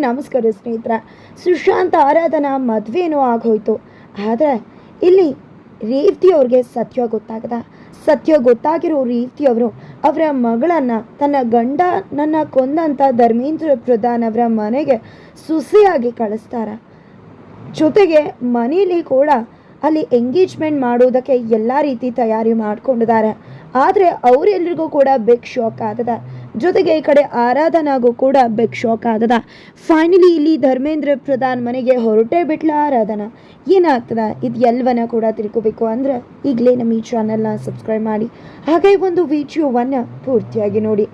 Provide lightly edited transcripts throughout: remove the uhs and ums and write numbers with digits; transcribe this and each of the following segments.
ನಮಸ್ಕಾರ ಸ್ನೇಹಿತರೆ. ಸುಶಾಂತ್ ಆರಾಧನಾ ಮದುವೆನೂ ಆಗೋಯ್ತು. ಆದರೆ ಇಲ್ಲಿ ರೇವತಿ ಅವ್ರಿಗೆ ಸತ್ಯ ಗೊತ್ತಾಗಿರೋ ರೇವತಿ ಅವರು ಅವರ ಮಗಳನ್ನು ತನ್ನ ಗಂಡನನ್ನು ಕೊಂದಂಥ ಧರ್ಮೇಂದ್ರ ಪ್ರಧಾನ್ ಅವರ ಮನೆಗೆ ಸುಸಿಯಾಗಿ ಕಳಿಸ್ತಾರೆ. ಜೊತೆಗೆ ಮನೆಯಲ್ಲಿ ಕೂಡ ಅಲ್ಲಿ ಎಂಗೇಜ್ಮೆಂಟ್ ಮಾಡೋದಕ್ಕೆ ಎಲ್ಲ ರೀತಿ ತಯಾರಿ ಮಾಡ್ಕೊಂಡಿದ್ದಾರೆ. ಆದರೆ ಅವರೆಲ್ಲರಿಗೂ ಕೂಡ ಬಿಗ್ ಶಾಕ್ ಆದದ. ಜೊತೆಗೆ ಈ ಕಡೆ ಆರಾಧನಾಗೂ ಕೂಡ ಬಿಗ್ ಶಾಕ್ ಆದದ. ಫೈನಲಿ ಇಲ್ಲಿ ಧರ್ಮೇಂದ್ರ ಪ್ರಧಾನ್ ಮನೆಗೆ ಹೊರಟೇ ಬಿಟ್ಲ ಆರಾಧನಾ. ಏನಾಗ್ತದ ಇದು ಎಲ್ಲವನ್ನ ಕೂಡ ತಿಳ್ಕೊಬೇಕು ಅಂದ್ರೆ ಈಗಲೇ ನಮ್ಮ ಈ ಚಾನಲ್ನ ಸಬ್ಸ್ಕ್ರೈಬ್ ಮಾಡಿ, ಹಾಗೆ ಒಂದು ವಿಡಿಯೋವನ್ನು ಪೂರ್ತಿಯಾಗಿ ನೋಡಿ.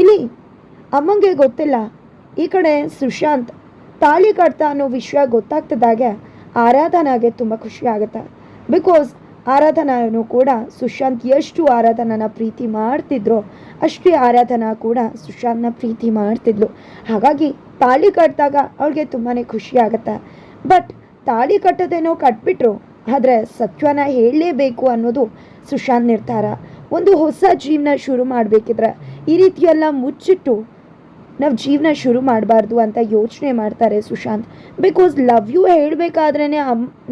ಇಲ್ಲಿ ಅಮ್ಮಂಗೆ ಗೊತ್ತಿಲ್ಲ, ಈ ಕಡೆ ಸುಶಾಂತ್ ತಾಳಿ ಕಟ್ತಾ ಅನ್ನೋ ವಿಷಯ ಗೊತ್ತಾಗ್ತದಾಗೆ ಆರಾಧನಾಗೆ ತುಂಬ ಖುಷಿ ಆಗುತ್ತೆ. ಬಿಕಾಸ್ ಆರಾಧನಾನು ಕೂಡ ಸುಶಾಂತ್ ಎಷ್ಟು ಆರಾಧನನ ಪ್ರೀತಿ ಮಾಡ್ತಿದ್ರೋ ಅಷ್ಟೇ ಆರಾಧನಾ ಕೂಡ ಸುಶಾಂತ್ನ ಪ್ರೀತಿ ಮಾಡ್ತಿದ್ಲು. ಹಾಗಾಗಿ ತಾಳಿ ಕಟ್ಟಿದಾಗ ಅವಳಿಗೆ ತುಂಬಾ ಖುಷಿ ಆಗುತ್ತೆ. ಬಟ್ ತಾಳಿ ಕಟ್ಟೋದೇನೋ ಕಟ್ಬಿಟ್ರು, ಆದರೆ ಸತ್ಯನ ಹೇಳಲೇಬೇಕು ಅನ್ನೋದು ಸುಶಾಂತ್ ನಿರ್ಧಾರ. ಒಂದು ಹೊಸ ಜೀವನ ಶುರು ಮಾಡಬೇಕಿದ್ರೆ ಈ ರೀತಿಯೆಲ್ಲ ಮುಚ್ಚಿಟ್ಟು ನಾವು ಜೀವನ ಶುರು ಮಾಡಬಾರ್ದು ಅಂತ ಯೋಚನೆ ಮಾಡ್ತಾರೆ ಸುಶಾಂತ್. ಬಿಕಾಸ್ ಲವ್ ಯು ಹೇಳಬೇಕಾದ್ರೇ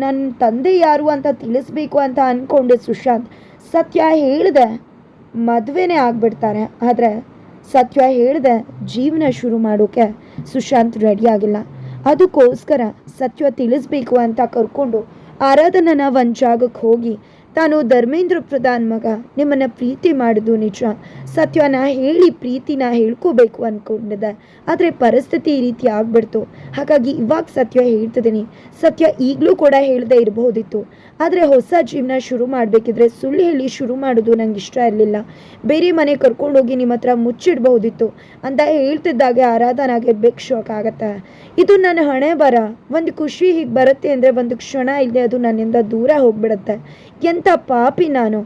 ನನ್ನ ತಂದೆ ಯಾರು ಅಂತ ತಿಳಿಸ್ಬೇಕು ಅಂತ ಅಂದ್ಕೊಂಡೆ ಸುಶಾಂತ್. ಸತ್ಯ ಹೇಳಿದೆ ಮದುವೆನೇ ಆಗಿಬಿಡ್ತಾರೆ, ಆದರೆ ಸತ್ಯ ಹೇಳಿದೆ ಜೀವನ ಶುರು ಮಾಡೋಕ್ಕೆ ಸುಶಾಂತ್ ರೆಡಿ ಆಗಿಲ್ಲ. ಅದಕ್ಕೋಸ್ಕರ ಸತ್ಯ ತಿಳಿಸ್ಬೇಕು ಅಂತ ಕರ್ಕೊಂಡು ಆರಾಧನನ ಒಂದು ಜಾಗಕ್ಕೆ ಹೋಗಿ, ತಾನು ಧರ್ಮೇಂದ್ರ ಪ್ರಧಾನ್ ಮಗ ನಿಮ್ಮನ್ನು ಪ್ರೀತಿ ಮಾಡೋದು ನಿಜ, ಸತ್ಯನ ಹೇಳಿ ಪ್ರೀತಿನ ಹೇಳ್ಕೋಬೇಕು ಅಂದ್ಕೊಂಡಿದ್ದೆ. ಆದರೆ ಪರಿಸ್ಥಿತಿ ಈ ರೀತಿ ಆಗ್ಬಿಡ್ತು. ಹಾಗಾಗಿ ಇವಾಗ ಸತ್ಯ ಹೇಳ್ತಿದ್ದೀನಿ. ಸತ್ಯ ಈಗಲೂ ಕೂಡ ಹೇಳದೆ ಇರಬಹುದಿತ್ತು, ಆದರೆ ಹೊಸ ಜೀವನ ಶುರು ಮಾಡಬೇಕಿದ್ರೆ ಸುಳ್ಳು ಹೇಳಿ ಶುರು ಮಾಡೋದು ನಂಗೆ ಇಷ್ಟ ಇರಲಿಲ್ಲ. ಬೇರೆ ಮನೆ ಕರ್ಕೊಂಡೋಗಿ ನಿಮ್ಮ ಹತ್ರ ಮುಚ್ಚಿಡ್ಬಹುದಿತ್ತು ಅಂತ ಹೇಳ್ತಿದ್ದಾಗೆ ಆರಾಧನಾಗೆ ಬಿಗ್ ಶಾಕ್ ಆಗತ್ತೆ. ಇದು ನನ್ನ ಹಣೆ ಬರ. ಒಂದು ಖುಷಿ ಹೀಗೆ ಬರುತ್ತೆ ಅಂದರೆ ಒಂದು ಕ್ಷಣ ಇಲ್ಲದೆ ಅದು ನನ್ನಿಂದ ದೂರ ಹೋಗ್ಬಿಡುತ್ತೆ. ಎಂಥ ಪಾಪಿ ನಾನು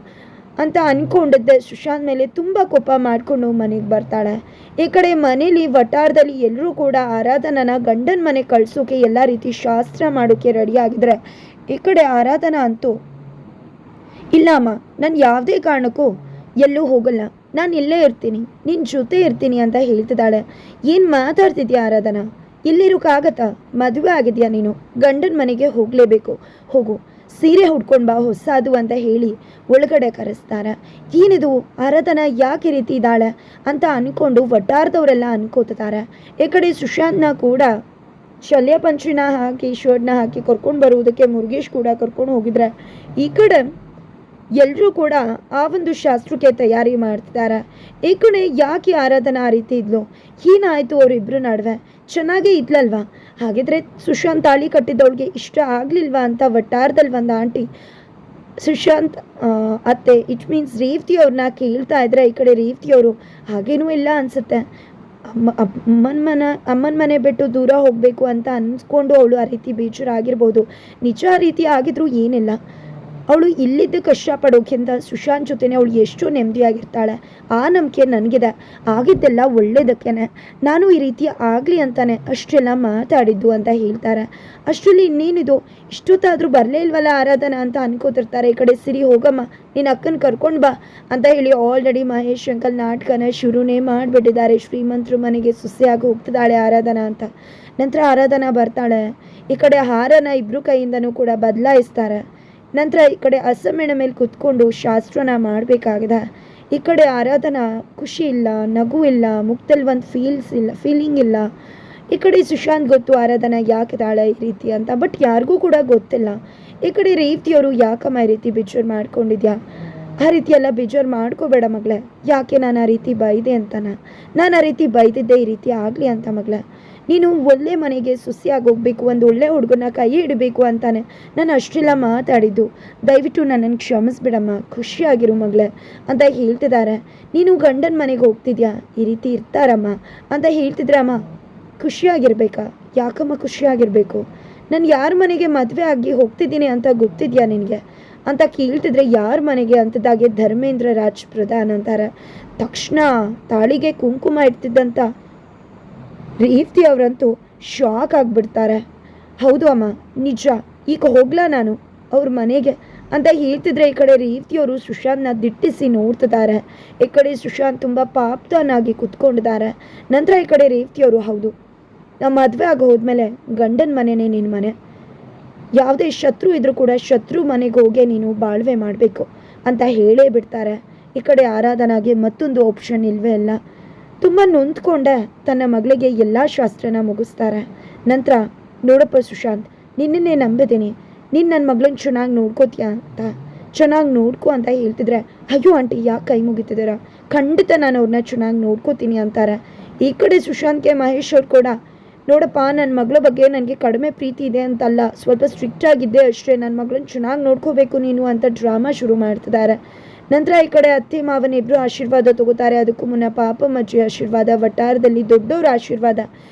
ಅಂತ ಅಂದ್ಕೊಂಡಿದ್ದೆ. ಸುಶಾಂತ್ ಮೇಲೆ ತುಂಬ ಕೋಪ ಮಾಡಿಕೊಂಡು ಮನೆಗೆ ಬರ್ತಾಳೆ. ಈ ಕಡೆ ಮನೇಲಿ ವಟಾರದಲ್ಲಿ ಎಲ್ಲರೂ ಕೂಡ ಆರಾಧನನ ಗಂಡನ ಮನೆ ಕಳ್ಸೋಕೆ ಎಲ್ಲ ರೀತಿ ಶಾಸ್ತ್ರ ಮಾಡೋಕ್ಕೆ ರೆಡಿ ಆಗಿದ್ರೆ, ಈ ಕಡೆ ಆರಾಧನಾ ಅಂತೂ ಇಲ್ಲ ಅಮ್ಮ, ನಾನು ಯಾವುದೇ ಕಾರಣಕ್ಕೂ ಎಲ್ಲೂ ಹೋಗಲ್ಲ, ನಾನು ಇಲ್ಲೇ ಇರ್ತೀನಿ, ನಿನ್ನ ಜೊತೆ ಇರ್ತೀನಿ ಅಂತ ಹೇಳ್ತಿದ್ದಾಳೆ. ಏನು ಮಾತಾಡ್ತಿದ್ಯಾ ಆರಾಧನಾ? ಇಲ್ಲಿರೋಕ್ಕಾಗತ್ತಾ? ಮದುವೆ ಆಗಿದೆಯಾ ನೀನು? ಗಂಡನ ಮನೆಗೆ ಹೋಗಲೇಬೇಕು, ಹೋಗು, ಸೀರೆ ಉಟ್ಕೊಂಡು ಬಾ ಹೊಸದು ಅಂತ ಹೇಳಿ ಒಳಗಡೆ ಕರೆಸ್ತಾರೆ. ಏನಿದು ಆರಾಧನಾ ಯಾಕೆ ರೀತಿ ಇದ್ದಾಳೆ ಅಂತ ಅಂದ್ಕೊಂಡು ವಟಾರದವರೆಲ್ಲ ಅನ್ಕೋತಾರೆ. ಈ ಕಡೆ ಸುಶಾಂತ್ನ ಕೂಡ ಶಲ್ಯ ಪಂಚಿನ ಹಾಕಿ ಶರ್ಟ್ನ ಹಾಕಿ ಕರ್ಕೊಂಡು ಬರುವುದಕ್ಕೆ ಮುರುಗೇಶ್ ಕೂಡ ಕರ್ಕೊಂಡು ಹೋಗಿದ್ರೆ, ಈ ಕಡೆ ಎಲ್ಲರೂ ಕೂಡ ಆ ಒಂದು ಶಾಸ್ತ್ರಕ್ಕೆ ತಯಾರಿ ಮಾಡ್ತಿದ್ದಾರೆ. ಈ ಕಡೆ ಯಾಕೆ ಆರಾಧನಾ ಆ ರೀತಿ ಇದ್ಲು? ಏನಾಯಿತು ಅವರಿಬ್ಬರು ನಡುವೆ? ಚೆನ್ನಾಗೇ ಇದ್ಲಲ್ವಾ? ಹಾಗಿದ್ರೆ ಸುಶಾಂತ್ ತಾಳಿ ಕಟ್ಟಿದ್ದವಳಿಗೆ ಇಷ್ಟ ಆಗಲಿಲ್ವಾ ಅಂತ ವಟಾರದಲ್ಲಿ ಒಂದು ಆಂಟಿ ಸುಶಾಂತ್ ಅತ್ತೆ ಇಟ್ ಮೀನ್ಸ್ ರೇವತಿ ಅವ್ರನ್ನ ಕೇಳ್ತಾ ಇದ್ರೆ, ಈ ಕಡೆ ರೇವತಿಯವರು ಹಾಗೇನೂ ಇಲ್ಲ ಅನಿಸುತ್ತೆ, ಅಮ್ಮನ ಮನೆ ಬಿಟ್ಟು ದೂರ ಹೋಗಬೇಕು ಅಂತ ಅನ್ಸ್ಕೊಂಡು ಅವಳು ಆ ರೀತಿ ಬೇಜಾರಾಗಿರ್ಬೋದು. ನಿಜ ಆ ರೀತಿ ಆಗಿದ್ರು ಏನಿಲ್ಲ, ಅವಳು ಇಲ್ಲಿದ್ದ ಕಷ್ಟಪಡೋಕ್ಕಿಂತ ಸುಶಾಂತ್ ಜೊತೆನೆ ಅವಳು ಎಷ್ಟೋ ನೆಮ್ಮದಿಯಾಗಿರ್ತಾಳೆ. ಆ ನಂಬಿಕೆ ನನಗಿದೆ. ಆಗಿದ್ದೆಲ್ಲ ಒಳ್ಳೇದಕ್ಕೇನೆ, ನಾನು ಈ ರೀತಿ ಆಗಲಿ ಅಂತಾನೆ ಅಷ್ಟೆಲ್ಲ ಮಾತಾಡಿದ್ದು ಅಂತ ಹೇಳ್ತಾರೆ. ಅಷ್ಟರಲ್ಲಿ ಇನ್ನೇನಿದು, ಇಷ್ಟೊತ್ತಾದರೂ ಬರಲೇ ಇಲ್ವಲ್ಲ ಆರಾಧನಾ ಅಂತ ಅನ್ಕೋತಿರ್ತಾರೆ. ಈ ಕಡೆ ಸಿರಿ ಹೋಗಮ್ಮ, ನಿನ್ನ ಅಕ್ಕನ ಕರ್ಕೊಂಡು ಬಾ ಅಂತ ಹೇಳಿ ಆಲ್ರೆಡಿ ಮಹೇಶ್ ಅಂಕಲ್ ನಾಟಕನ ಶುರುನೇ ಮಾಡಿಬಿಟ್ಟಿದ್ದಾರೆ. ಶ್ರೀಮಂತರು ಮನೆಗೆ ಸುಸ್ಸಿಯಾಗಿ ಹೋಗ್ತಿದ್ದಾಳೆ ಆರಾಧನಾ ಅಂತ. ನಂತರ ಆರಾಧನಾ ಬರ್ತಾಳೆ. ಈ ಕಡೆ ಹಾರನ ಇಬ್ಬರು ಕೈಯಿಂದನೂ ಕೂಡ ಬದಲಾಯಿಸ್ತಾರೆ. ನಂತರ ಈ ಕಡೆ ಹಸಮೆಣ ಮೇಲೆ ಕುತ್ಕೊಂಡು ಶಾಸ್ತ್ರನ ಮಾಡಬೇಕಾಗಿದೆ. ಈ ಕಡೆ ಆರಾಧನಾ ಖುಷಿ ಇಲ್ಲ, ನಗು ಇಲ್ಲ, ಮುಖದಲ್ಲಿ ಒಂದು ಫೀಲಿಂಗ್ ಇಲ್ಲ. ಈ ಕಡೆ ಸುಶಾಂತ್ ಗೊತ್ತು ಆರಾಧನಾ ಯಾಕೆ ತಾಳೆ ಈ ರೀತಿ ಅಂತ, ಬಟ್ ಯಾರಿಗೂ ಕೂಡ ಗೊತ್ತಿಲ್ಲ. ಈ ಕಡೆ ರೇವತಿಯವರು ಯಾಕಮ್ಮ ಈ ರೀತಿ ಬೇಜಾರು ಮಾಡ್ಕೊಂಡಿದ್ಯಾ? ಆ ರೀತಿ ಎಲ್ಲ ಬೇಜಾರು ಮಾಡ್ಕೋಬೇಡ ಮಗಳೇ. ಯಾಕೆ ನಾನು ಆ ರೀತಿ ಬೈದೆ ಅಂತಾನ? ನಾನು ಆ ರೀತಿ ಬೈದಿದ್ದೆ ಈ ರೀತಿ ಆಗಲಿ ಅಂತ ಮಗಳೇ. ನೀನು ಒಳ್ಳೆ ಮನೆಗೆ ಸುಸಿಯಾಗಿ ಹೋಗ್ಬೇಕು, ಒಂದು ಒಳ್ಳೆ ಹುಡುಗನ ಕೈ ಹಿಡಬೇಕು ಅಂತಾನೆ ನಾನು ಅಷ್ಟೆಲ್ಲ ಮಾತಾಡಿದ್ದು. ದಯವಿಟ್ಟು ನನ್ನನ್ನು ಕ್ಷಮಿಸ್ಬಿಡಮ್ಮ, ಖುಷಿಯಾಗಿರು ಮಗಳೇ ಅಂತ ಹೇಳ್ತಿದ್ದಾರೆ. ನೀನು ಗಂಡನ ಮನೆಗೆ ಹೋಗ್ತಿದ್ಯಾ, ಈ ರೀತಿ ಇರ್ತಾರಮ್ಮ ಅಂತ ಹೇಳ್ತಿದ್ರಮ್ಮ. ಖುಷಿಯಾಗಿರ್ಬೇಕಾ? ಯಾಕಮ್ಮ ಖುಷಿಯಾಗಿರಬೇಕು? ನಾನು ಯಾರ ಮನೆಗೆ ಮದುವೆ ಆಗಿ ಹೋಗ್ತಿದ್ದೀನಿ ಅಂತ ಗೊತ್ತಿದೆಯಾ ನಿನಗೆ ಅಂತ ಕೇಳ್ತಿದ್ರೆ, ಯಾರ ಮನೆಗೆ ಅಂತದಾಗೆ ಧರ್ಮೇಂದ್ರ ರಾಜ್ ಪ್ರಧಾನ್ ಅಂತಾರೆ. ತಕ್ಷಣ ತಾಳಿಗೆ ಕುಂಕುಮ ಇಡ್ತಿದ್ದಂಥ ರೇವತಿ ಅವರಂತೂ ಶಾಕ್ ಆಗಿಬಿಡ್ತಾರೆ. ಹೌದು ಅಮ್ಮ, ನಿಜ, ಈಗ ಹೋಗ್ಲಾ ನಾನು ಅವ್ರ ಮನೆಗೆ ಅಂತ ಹೇಳ್ತಿದ್ರೆ, ಈ ಕಡೆ ರೇವತಿಯವರು ಸುಶಾಂತ್ನ ದಿಟ್ಟಿಸಿ ನೋಡ್ತಿದ್ದಾರೆ. ಈ ಕಡೆ ಸುಶಾಂತ್ ತುಂಬ ಪಾಪ್ತನಾಗಿ ಕುತ್ಕೊಂಡಿದ್ದಾರೆ. ನಂತರ ಈ ಕಡೆ ರೇವತಿಯವರು, ಹೌದು ನಾವು ಮದುವೆ ಆಗಿ ಹೋದ್ಮೇಲೆ ಗಂಡನ ಮನೆಯೇ ನಿನ್ನ ಮನೆ, ಯಾವುದೇ ಶತ್ರು ಇದ್ರೂ ಕೂಡ ಶತ್ರು ಮನೆಗೆ ಹೋಗಿ ನೀನು ಬಾಳ್ವೆ ಮಾಡಬೇಕು ಅಂತ ಹೇಳೇ ಬಿಡ್ತಾರೆ. ಈ ಕಡೆ ಆರಾಧನಾಗೆ ಮತ್ತೊಂದು ಆಪ್ಷನ್ ಇಲ್ವೇ ಇಲ್ಲ. ತುಂಬ ನೊಂದ್ಕೊಂಡೆ ತನ್ನ ಮಗಳಿಗೆ ಎಲ್ಲ ಶಾಸ್ತ್ರನ ಮುಗಿಸ್ತಾರೆ. ನಂತರ ನೋಡಪ್ಪ ಸುಶಾಂತ್, ನಿನ್ನನ್ನೇ ನಂಬಿದ್ದೀನಿ, ನೀನು ನನ್ನ ಮಗಳನ್ನ ಚೆನ್ನಾಗಿ ನೋಡ್ಕೋತೀಯ ಅಂತ, ಚೆನ್ನಾಗಿ ನೋಡ್ಕೊ ಅಂತ ಹೇಳ್ತಿದ್ರೆ, ಅಯ್ಯೋ ಆಂಟಿ ಯಾಕೆ ಕೈ ಮುಗಿತಿದ್ದೀರ, ಖಂಡಿತ ನಾನು ಅವ್ರನ್ನ ಚೆನ್ನಾಗಿ ನೋಡ್ಕೋತೀನಿ ಅಂತಾರೆ. ಈ ಕಡೆ ಸುಶಾಂತ್ಗೆ ಮಹೇಶ್ ಅವ್ರು ಕೂಡ, ನೋಡಪ್ಪ ನನ್ನ ಮಗಳ ಬಗ್ಗೆ ನನಗೆ ಕಡಿಮೆ ಪ್ರೀತಿ ಇದೆ ಅಂತಲ್ಲ, ಸ್ವಲ್ಪ ಸ್ಟ್ರಿಕ್ಟ್ ಆಗಿದ್ದೆ ಅಷ್ಟೇ, ನನ್ನ ಮಗಳನ್ನ ಚೆನ್ನಾಗಿ ನೋಡ್ಕೋಬೇಕು ನೀನು ಅಂತ ಡ್ರಾಮಾ ಶುರು ಮಾಡ್ತಿದ್ದಾರೆ. ನಂತರ ಈ ಕಡೆ ಅತ್ತೆ ಮಾವನಿಬ್ಬರು ಆಶೀರ್ವಾದ ತಗೋತಾರೆ. ಅದಕ್ಕೂ ಮುನ್ನ ಪಾಪಮ್ಮಜ್ಜಿ ಆಶೀರ್ವಾದ, ವಟಾರದಲ್ಲಿ ದೊಡ್ಡವ್ರ ಆಶೀರ್ವಾದ,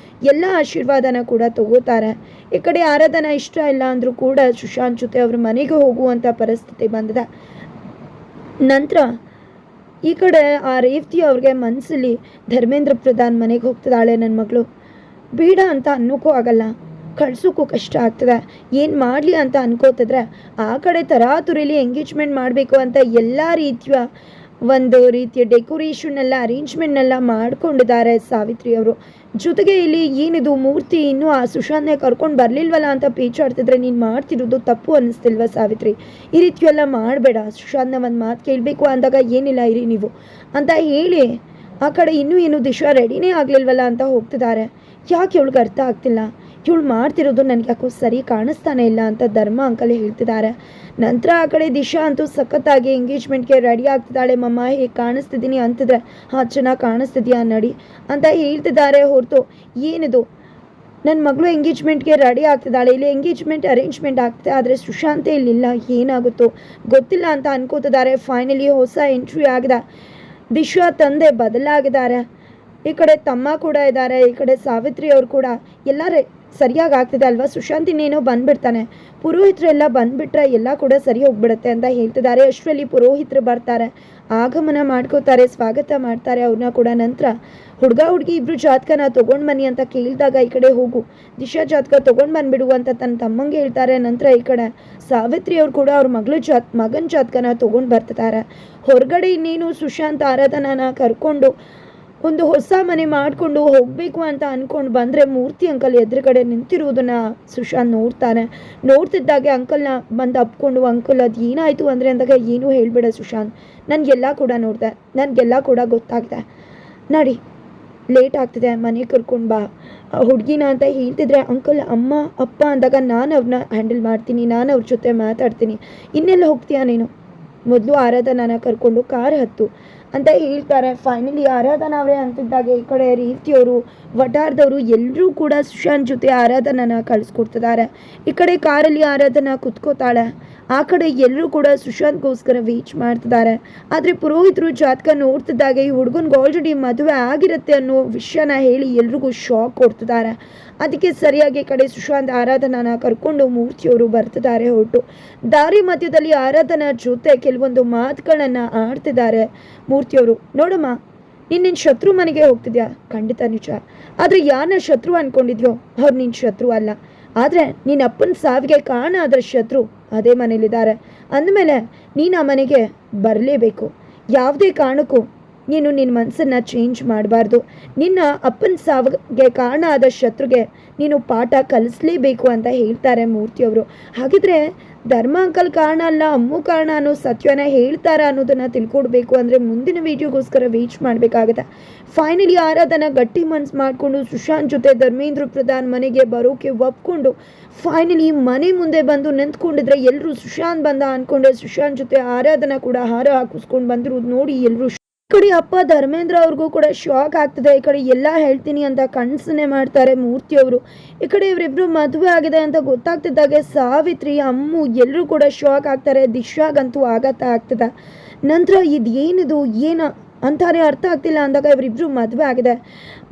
ಎಲ್ಲ ಆಶೀರ್ವಾದನ ಕೂಡ ತಗೋತಾರೆ. ಈ ಕಡೆ ಆರಾಧನಾ ಇಷ್ಟ ಇಲ್ಲ ಅಂದರೂ ಕೂಡ ಸುಶಾಂತ್ ಜೊತೆ ಅವ್ರ ಮನೆಗೆ ಹೋಗುವಂಥ ಪರಿಸ್ಥಿತಿ ಬಂದಿದೆ. ನಂತರ ಈ ಕಡೆ ಆ ರೇವತಿ ಅವ್ರಿಗೆ ಮನಸ್ಸಲ್ಲಿ ಧರ್ಮೇಂದ್ರ ಪ್ರಧಾನ್ ಮನೆಗೆ ಹೋಗ್ತಿದ್ದಾಳೆ ನನ್ನ ಮಗಳು, ಬೇಡ ಅಂತ ಅನ್ನೋಕ್ಕೂ ಆಗಲ್ಲ, ಕಳ್ಸೋಕ್ಕೂ ಕಷ್ಟ ಆಗ್ತದೆ, ಏನು ಮಾಡಲಿ ಅಂತ ಅನ್ಕೋತಿದ್ರೆ ಆ ಕಡೆ ತರಾತುರಿಲಿ ಎಂಗೇಜ್ಮೆಂಟ್ ಮಾಡಬೇಕು ಅಂತ ಎಲ್ಲ ರೀತಿಯ ಒಂದು ರೀತಿಯ ಡೆಕೋರೇಷನ್ ಅರೇಂಜ್ಮೆಂಟ್ನೆಲ್ಲ ಮಾಡ್ಕೊಂಡಿದ್ದಾರೆ ಸಾವಿತ್ರಿ ಅವರು. ಜೊತೆಗೆ ಇಲ್ಲಿ ಏನಿದು ಮೂರ್ತಿ ಇನ್ನೂ ಆ ಸುಶಾಂತ್ನೇ ಕರ್ಕೊಂಡು ಬರಲಿಲ್ವಲ್ಲ ಅಂತ ಪೇಚಾಡ್ತಿದ್ರೆ, ನೀನು ಮಾಡ್ತಿರೋದು ತಪ್ಪು ಅನ್ನಿಸ್ತಿಲ್ವ ಸಾವಿತ್ರಿ, ಈ ರೀತಿಯೆಲ್ಲ ಮಾಡಬೇಡ, ಸುಶಾಂತ್ನ ಒಂದು ಮಾತು ಕೇಳಬೇಕು ಅಂದಾಗ ಏನಿಲ್ಲ ಇರಿ ನೀವು ಅಂತ ಹೇಳಿ ಆ ಕಡೆ ಇನ್ನೂ ಏನು ದಿಶಾ ರೆಡಿನೇ ಆಗಲಿಲ್ವಲ್ಲ ಅಂತ ಹೋಗ್ತಿದ್ದಾರೆ. ಯಾಕೆ ಇವಳಿಗೆ ಅರ್ಥ ಆಗ್ತಿಲ್ಲ, ಇವಳು ಮಾಡ್ತಿರೋದು ನನಗೆ ಯಾಕೋ ಸರಿ ಕಾಣಿಸ್ತಾನೆ ಇಲ್ಲ ಅಂತ ಧರ್ಮ ಅಂಕಲ್ ಹೇಳ್ತಿದ್ದಾರೆ. ನಂತರ ಆ ಕಡೆ ದಿಶಾ ಅಂತೂ ಸಖತ್ತಾಗಿ ಎಂಗೇಜ್ಮೆಂಟ್ಗೆ ರೆಡಿ ಆಗ್ತಿದ್ದಾಳೆ. ಮಮ್ಮ ಹೇಗೆ ಕಾಣಿಸ್ತಿದ್ದೀನಿ ಅಂತಿದ್ರೆ, ಹಾಂ ಚೆನ್ನಾಗಿ ಕಾಣಿಸ್ತಿದ್ಯಾ ನಡಿ ಅಂತ ಹೇಳ್ತಿದ್ದಾರೆ ಹೊರತು ಏನಿದು ನನ್ನ ಮಗಳು ಎಂಗೇಜ್ಮೆಂಟ್ಗೆ ರೆಡಿ ಆಗ್ತಿದ್ದಾಳೆ, ಇಲ್ಲಿ ಎಂಗೇಜ್ಮೆಂಟ್ ಅರೇಂಜ್ಮೆಂಟ್ ಆಗ್ತಿದೆ, ಆದರೆ ಸುಶಾಂತೇ ಇಲ್ಲಿಲ್ಲ, ಏನಾಗುತ್ತೋ ಗೊತ್ತಿಲ್ಲ ಅಂತ ಅನ್ಕೋತಿದ್ದಾರೆ. ಫೈನಲಿ ಹೊಸ ಎಂಟ್ರಿ ಆಗಿದೆ. ದಿಶಾ ತಂದೆ ಬದಲಾಗಿದ್ದಾರೆ, ಈ ಕಡೆ ತಮ್ಮ ಕೂಡ ಇದ್ದಾರೆ, ಈ ಕಡೆ ಸಾವಿತ್ರಿ ಅವರು ಕೂಡ ಎಲ್ಲರೇ ಸರಿಯಾಗಿ ಆಗ್ತಿದೆ ಅಲ್ವಾ, ಸುಶಾಂತ್ ಇನ್ನೇನೋ ಬಂದ್ಬಿಡ್ತಾನೆ, ಪುರೋಹಿತರೆಲ್ಲ ಬಂದ್ಬಿಟ್ರೆ ಎಲ್ಲ ಕೂಡ ಸರಿ ಹೋಗ್ಬಿಡುತ್ತೆ ಅಂತ ಹೇಳ್ತಿದ್ದಾರೆ. ಅಷ್ಟರಲ್ಲಿ ಪುರೋಹಿತರು ಬರ್ತಾರೆ, ಆಗಮನ ಮಾಡ್ಕೋತಾರೆ, ಸ್ವಾಗತ ಮಾಡ್ತಾರೆ ಅವ್ರನ್ನ ಕೂಡ. ನಂತರ ಹುಡುಗ ಹುಡುಗಿ ಇಬ್ರು ಜಾತಕನ ತೊಗೊಂಡು ಬನ್ನಿ ಅಂತ ಕೇಳಿದಾಗ ಈ ಕಡೆ ಹೋಗು ದಿಶಾ ಜಾತಕ ತೊಗೊಂಡು ಬಂದ್ಬಿಡು ಅಂತ ತನ್ನ ತಮ್ಮಂಗೆ ಹೇಳ್ತಾರೆ. ನಂತರ ಈ ಕಡೆ ಸಾವಿತ್ರಿ ಅವ್ರು ಕೂಡ ಅವ್ರ ಮಗನ ಜಾತಕನ ತೊಗೊಂಡು ಬರ್ತಿದ್ದಾರೆ. ಹೊರಗಡೆ ಇನ್ನೇನು ಸುಶಾಂತ್ ಆರಾಧನಾನ ಕರ್ಕೊಂಡು ಒಂದು ಹೊಸ ಮನೆ ಮಾಡಿಕೊಂಡು ಹೋಗಬೇಕು ಅಂತ ಅಂದ್ಕೊಂಡು ಬಂದರೆ ಮೂರ್ತಿ ಅಂಕಲ್ ಎದುರುಗಡೆ ನಿಂತಿರುವುದನ್ನು ಸುಶಾಂತ್ ನೋಡ್ತಾನೆ. ನೋಡ್ತಿದ್ದಾಗೆ ಅಂಕಲ್ನ ಬಂದು ಅಪ್ಕೊಂಡು, ಅಂಕಲ್ ಅದು ಏನಾಯಿತು ಅಂದರೆ ಅಂದಾಗ, ಏನೂ ಹೇಳಬೇಡ ಸುಶಾಂತ್, ನನಗೆಲ್ಲ ಕೂಡ ನೋಡಿದೆ, ನನಗೆಲ್ಲ ಕೂಡ ಗೊತ್ತಾಗಿದೆ, ನಡಿ ಲೇಟ್ ಆಗ್ತಿದೆ ಮನೆಗೆ ಕರ್ಕೊಂಡು ಬಾ ಹುಡುಗಿನ ಅಂತ ಹೇಳ್ತಿದ್ರೆ, ಅಂಕಲ್ ಅಮ್ಮ ಅಪ್ಪ ಅಂದಾಗ ನಾನು ಅವ್ರನ್ನ ಹ್ಯಾಂಡಲ್ ಮಾಡ್ತೀನಿ, ನಾನು ಅವ್ರ ಜೊತೆ ಮಾತಾಡ್ತೀನಿ, ಇನ್ನೆಲ್ಲ ಹೋಗ್ತೀಯಾ ನೀನು, ಮೊದಲು ಆರಾಧನಾನ ಕರ್ಕೊಂಡು ಕಾರ್ ಹತ್ತು ಅಂತ ಹೇಳ್ತಾರೆ. ಫೈನಲಿ ಆರಾಧನಾ ಅವರೇ ಅಂತಿದ್ದಾಗೆ ಈ ಕಡೆ ರೀತಿಯವರು ವಟಾರದವರು ಎಲ್ಲರೂ ಕೂಡ ಸುಶಾಂತ್ ಜೊತೆ ಆರಾಧನಾನ ಕಳಿಸ್ಕೊಡ್ತಿದ್ದಾರೆ. ಈ ಕಡೆ ಕಾರಲ್ಲಿ ಆರಾಧನಾ ಕುತ್ಕೋತಾಳೆ, ಆ ಕಡೆ ಎಲ್ಲರೂ ಕೂಡ ಸುಶಾಂತ್ಗೋಸ್ಕರ ವೇಟ್ ಮಾಡ್ತಿದ್ದಾರೆ. ಆದರೆ ಪುರೋಹಿತರು ಜಾತಕ ನೋಡ್ತಿದ್ದಾಗೆ ಈ ಹುಡುಗನಿಗೆ ಆಲ್ರೆಡಿ ಮದುವೆ ಆಗಿರುತ್ತೆ ಅನ್ನೋ ವಿಷಯನ ಹೇಳಿ ಎಲ್ರಿಗೂ ಶಾಕ್ ಕೊಡ್ತಿದ್ದಾರೆ. ಅದಕ್ಕೆ ಸರಿಯಾಗಿ ಈ ಕಡೆ ಸುಶಾಂತ್ ಆರಾಧನಾನ ಕರ್ಕೊಂಡು ಮೂರ್ತಿಯವರು ಬರ್ತಿದ್ದಾರೆ ಹೊರಟು. ದಾರಿ ಮಧ್ಯದಲ್ಲಿ ಆರಾಧನಾ ಜೊತೆ ಕೆಲವೊಂದು ಮಾತುಗಳನ್ನು ಆಡ್ತಿದ್ದಾರೆ ಮೂರ್ತಿಯವರು. ನೋಡಮ್ಮ, ನಿನ್ನ ಶತ್ರು ಮನೆಗೆ ಹೋಗ್ತಿದ್ಯಾ, ಖಂಡಿತ ನಿಜ, ಆದರೆ ಯಾರನ್ನ ಶತ್ರು ಅಂದ್ಕೊಂಡಿದ್ಯೋ ಅವ್ರು ನಿನ್ನ ಶತ್ರು ಅಲ್ಲ, ಆದರೆ ನಿನ್ನ ಅಪ್ಪನ ಸಾವಿಗೆ ಕಾರಣ ಅದರ ಶತ್ರು ಅದೇ ಮನೇಲಿದ್ದಾರೆ ಅಂದಮೇಲೆ ನೀನು ಆ ಮನೆಗೆ ಬರಲೇಬೇಕು. ಯಾವುದೇ ಕಾರಣಕ್ಕೂ ನೀನು ನಿನ್ನ ಮನಸ್ಸನ್ನು ಚೇಂಜ್ ಮಾಡಬಾರ್ದು. ನಿನ್ನ ಅಪ್ಪನ ಸಾವಿಗೆ ಕಾರಣ ಆದ ಶತ್ರುಗೆ ನೀನು ಪಾಠ ಕಲಿಸ್ಲೇಬೇಕು ಅಂತ ಹೇಳ್ತಾರೆ ಮೂರ್ತಿಯವರು. ಹಾಗಿದ್ರೆ ಧರ್ಮ ಅಂಕಲ್ ಕಾರಣ ಅಲ್ಲ, ಅಮ್ಮು ಕಾರಣ ಅನ್ನೋ ಸತ್ಯನ ಹೇಳ್ತಾರ ಅನ್ನೋದನ್ನು ತಿಳ್ಕೊಡ್ಬೇಕು ಅಂದರೆ ಮುಂದಿನ ವಿಡಿಯೋಗೋಸ್ಕರ ವೇಟ್ ಮಾಡಬೇಕಾಗತ್ತೆ. ಫೈನಲಿ ಆರಾಧನಾ ಗಟ್ಟಿ ಮನಸ್ಸು ಮಾಡಿಕೊಂಡು ಸುಶಾಂತ್ ಜೊತೆ ಧರ್ಮೇಂದ್ರ ಪ್ರಧಾನ್ ಮನೆಗೆ ಬರೋಕೆ ಒಪ್ಕೊಂಡು ಫೈನಲಿ ಮನೆ ಮುಂದೆ ಬಂದು ನಿಂತ್ಕೊಂಡಿದ್ರೆ ಎಲ್ಲರೂ ಸುಶಾಂತ್ ಬಂದ ಅಂದ್ಕೊಂಡ್ರೆ ಸುಶಾಂತ್ ಜೊತೆ ಆರಾಧನಾ ಕೂಡ ಹಾರ ಹಾಕಿಸ್ಕೊಂಡು ಬಂದಿರೋದು ನೋಡಿ ಎಲ್ಲರೂ. ಈ ಕಡೆ ಅಪ್ಪ ಧರ್ಮೇಂದ್ರ ಅವ್ರಿಗೂ ಕೂಡ ಶಾಕ್ ಆಗ್ತದೆ. ಈ ಕಡೆ ಎಲ್ಲ ಹೇಳ್ತೀನಿ ಅಂತ ಕನಸನ್ನೇ ಮಾಡ್ತಾರೆ ಮೂರ್ತಿಯವರು. ಈ ಕಡೆ ಇವರಿಬ್ರು ಮದುವೆ ಆಗಿದೆ ಅಂತ ಗೊತ್ತಾಗ್ತಿದ್ದಾಗೆ ಸಾವಿತ್ರಿ, ಅಮ್ಮು ಎಲ್ಲರೂ ಕೂಡ ಶಾಕ್ ಆಗ್ತಾರೆ. ದಿಶಾಗಂತೂ ಆಘಾತ ಆಗ್ತದೆ. ನಂತರ ಇದೇನಿದು ಏನು ಅಂತಾನೆ ಅರ್ಥ ಆಗ್ತಿಲ್ಲ ಅಂದಾಗ ಇವರಿಬ್ರು ಮದುವೆ ಆಗಿದೆ,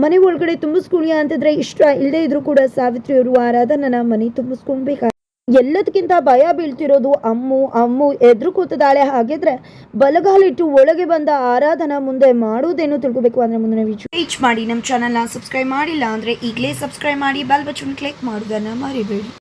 ಮನೆ ಒಳಗಡೆ ತುಂಬಿಸ್ಕೊಳ್ಳಿ ಅಂತಿದ್ರೆ ಇಷ್ಟ ಇಲ್ಲದೆ ಇದ್ರು ಕೂಡ ಸಾವಿತ್ರಿಯವರು ಆರಾಧನನ ಮನೆ ತುಂಬಿಸ್ಕೊಳ್ಬೇಕಾಗ ಎಲ್ಲದಕ್ಕಿಂತ ಭಯ ಬೀಳ್ತಿರೋದು ಅಮ್ಮು ಎದುರು ಕೂತಿದ್ದಾಳೆ. ಹಾಗಿದ್ರೆ ಬಲಗಾಲಿಟ್ಟು ಒಳಗೆ ಬಂದ ಆರಾಧನಾ ಮುಂದೆ ಮಾಡೋದೇನು ತಿಳ್ಕೊಬೇಕು ಅಂದ್ರೆ ಮುಂದಿನ ವಿಡಿಯೋ ಮಾಡಿ. ನಮ್ಮ ಚಾನಲ್ನ ಸಬ್ಸ್ಕ್ರೈಬ್ ಮಾಡಿಲ್ಲ ಅಂದ್ರೆ ಈಗಲೇ ಸಬ್ಸ್ಕ್ರೈಬ್ ಮಾಡಿ, ಬೆಲ್ ಬಟನ್ ಕ್ಲಿಕ್ ಮಾಡೋದನ್ನ ಮರಿಬೇಡಿ.